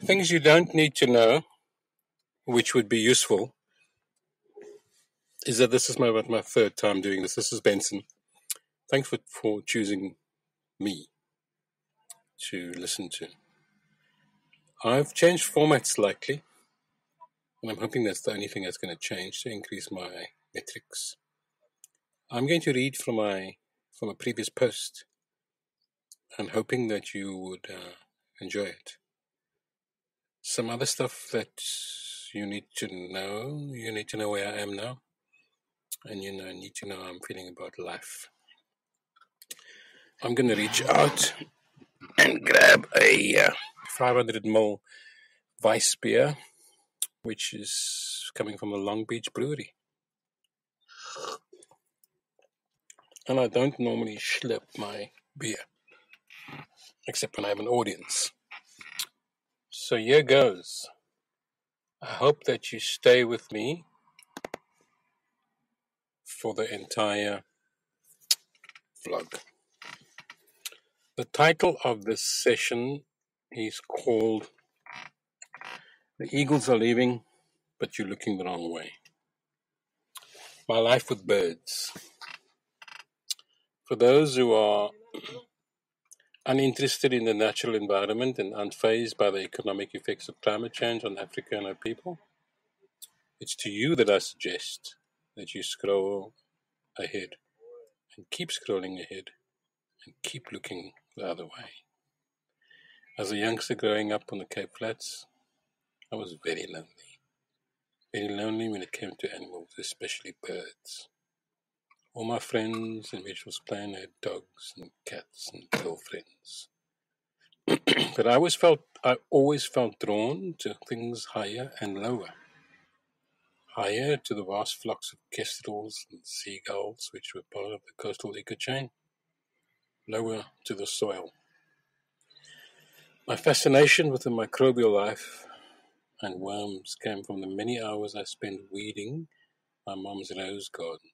Things you don't need to know, which would be useful, is that this is my third time doing this. This is Benson. Thanks for choosing me to listen to. I've changed format slightly, and I'm hoping that's the only thing that's going to change to increase my metrics. I'm going to read from a previous post, and hoping that you would enjoy it. Some other stuff that you need to know. You need to know where I am now, and need to know how I'm feeling about life. I'm going to reach out and grab a 500ml Weiss beer, which is coming from the Long Beach Brewery. And I don't normally schlep my beer, except when I have an audience. So here goes. I hope that you stay with me for the entire vlog. The title of this session is called The Eagles Are Leaving, But You're Looking the Wrong Way. My life with birds. For those who are uninterested in the natural environment and unfazed by the economic effects of climate change on Africa and our people, it's to you that I suggest that you scroll ahead and keep scrolling ahead and keep looking the other way. As a youngster growing up on the Cape Flats, I was very lonely. Very lonely when it came to animals, especially birds. All my friends in which was playing had dogs and cats and girlfriends. But I always felt drawn to things higher and lower. Higher to the vast flocks of kestrels and seagulls, which were part of the coastal ecochain. Lower to the soil. My fascination with the microbial life and worms came from the many hours I spent weeding my mom's rose garden.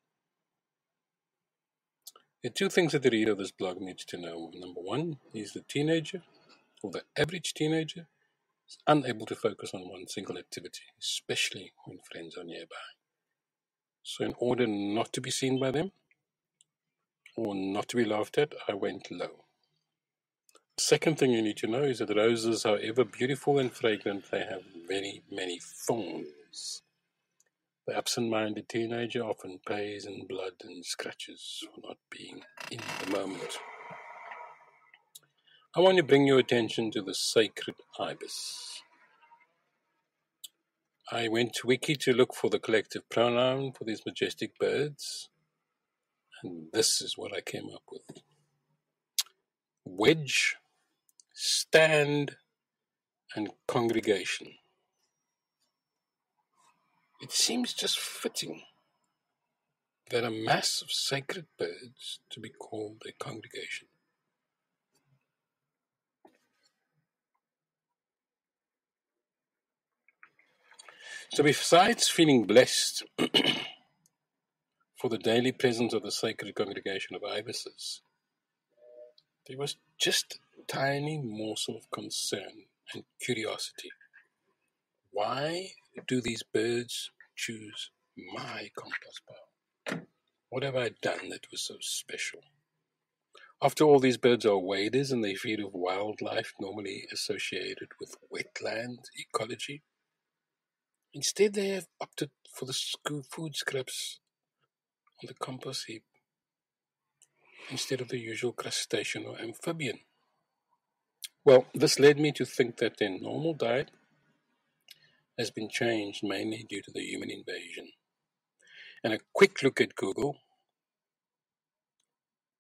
There are two things that the reader of this blog needs to know. Number one is the teenager, or the average teenager, is unable to focus on one single activity, especially when friends are nearby. So in order not to be seen by them, or not to be laughed at, I went low. The second thing you need to know is that roses, however beautiful and fragrant, they have many, many thorns. The absent-minded teenager often pays in blood and scratches for not being in the moment. I want to bring your attention to the sacred ibis. I went to Wiki to look for the collective pronoun for these majestic birds, and this is what I came up with. Wedge, stand, and congregation. It seems just fitting that a mass of sacred birds to be called a congregation. So besides feeling blessed for the daily presence of the sacred congregation of ibises, there was just a tiny morsel of concern and curiosity. Why do these birds choose my compost pile? What have I done that was so special? After all, these birds are waders and they feed off wildlife normally associated with wetland ecology. Instead, they have opted for the food scraps on the compost heap instead of the usual crustacean or amphibian. Well, this led me to think that their normal diet has been changed mainly due to the human invasion. And a quick look at Google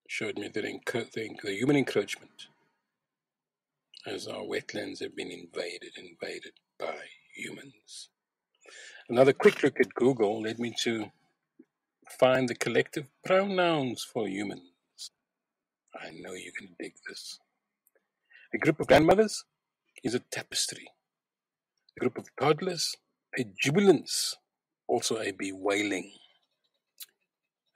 showed me that the human encroachment as our wetlands have been invaded by humans. Another quick look at Google led me to find the collective pronouns for humans. I know you can dig this. A group of grandmothers is a tapestry. A group of toddlers, a jubilance, also a bewailing.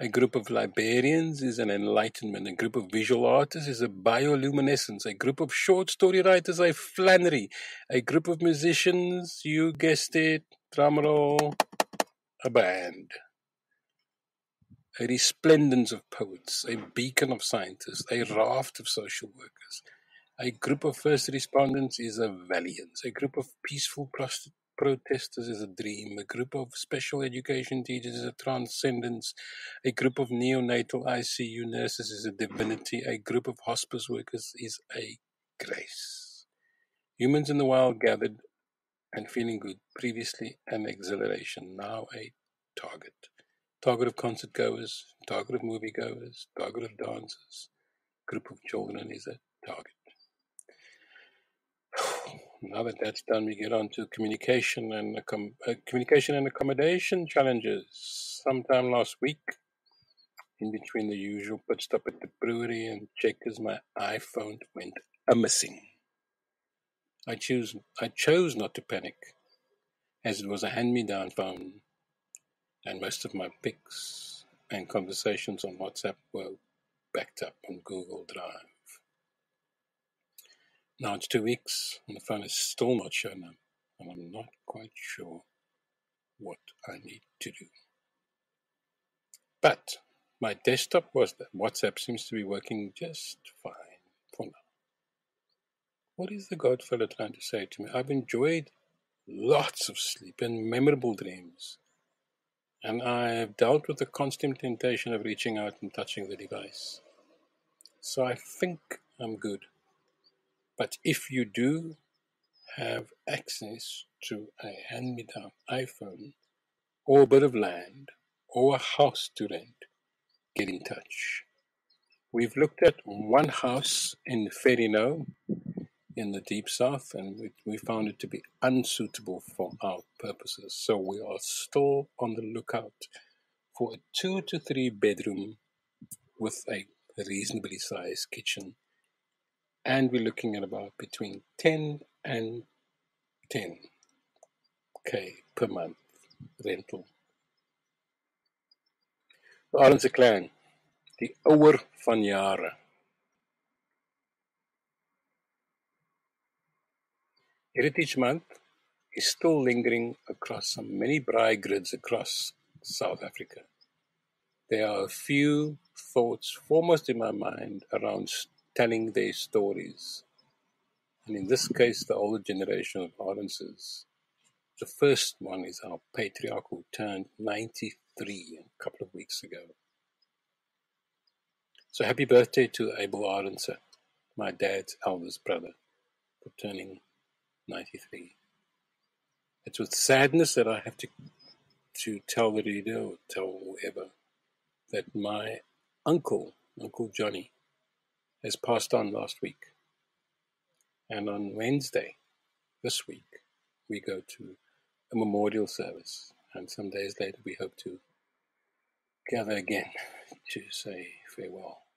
A group of librarians is an enlightenment. A group of visual artists is a bioluminescence. A group of short story writers, a Flannery. A group of musicians, you guessed it, drumroll, a band. A resplendence of poets, a beacon of scientists, a raft of social workers. A group of first responders is a valiance. A group of peaceful protesters is a dream. A group of special education teachers is a transcendence. A group of neonatal ICU nurses is a divinity. A group of hospice workers is a grace. Humans in the wild gathered and feeling good, previously an exhilaration, now a target. Target of concert goers, target of movie goers, target of dancers. Group of children is a target. Now that that's done, we get on to communication and accommodation challenges. Sometime last week, in between the usual pit stop at the brewery and Checkers, my iPhone went missing. I chose not to panic, as it was a hand-me-down phone, and most of my pics and conversations on WhatsApp were backed up on Google Drive. Now it's 2 weeks, and the phone is still not showing up, and I'm not quite sure what I need to do. But my desktop WhatsApp seems to be working just fine for now. What is the Godfather trying to say to me? I've enjoyed lots of sleep and memorable dreams, and I've dealt with the constant temptation of reaching out and touching the device. So I think I'm good. But if you do have access to a hand-me-down iPhone, or a bit of land, or a house to rent, get in touch. We've looked at one house in Ferino in the deep south, and we found it to be unsuitable for our purposes. So we are still on the lookout for a 2 to 3 bedroom with a reasonably sized kitchen. And we're looking at about between 10 and 10K per month rental. The Arendse clan, die ouer van jare. Heritage Month is still lingering across some many braai grids across South Africa. There are a few thoughts foremost in my mind around telling their stories. And in this case, the older generation of Arendses. The first one is our patriarch who turned 93 a couple of weeks ago. So happy birthday to Abel Arendse, my dad's eldest brother, for turning 93. It's with sadness that I have to tell the reader or tell whoever that my Uncle Johnny, has passed on last week. And on Wednesday, this week, we go to a memorial service. And some days later, we hope to gather again to say farewell.